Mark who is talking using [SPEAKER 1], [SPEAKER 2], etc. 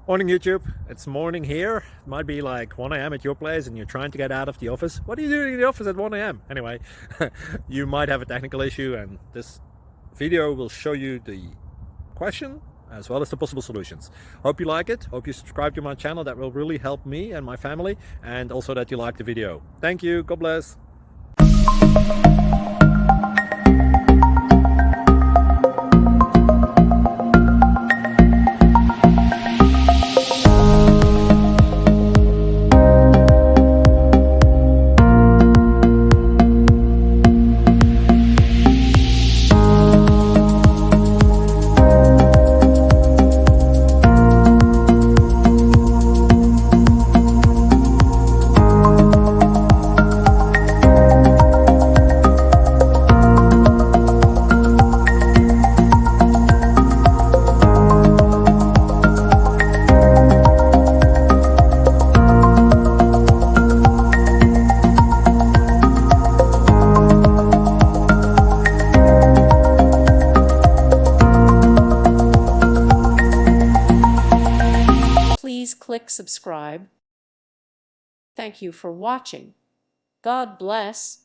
[SPEAKER 1] Morning YouTube, it's morning here. It might be like 1 a.m. at your place and you're trying to get out of the office. What are you doing in the office at 1 a.m.? Anyway, you might have a technical issue and this video will show you the question as well as the possible solutions. Hope you like it, hope you subscribe to my channel. That will really help me and my family, and also that you like the video. Thank you, God bless.
[SPEAKER 2] Please click subscribe. Thank you for watching. God bless.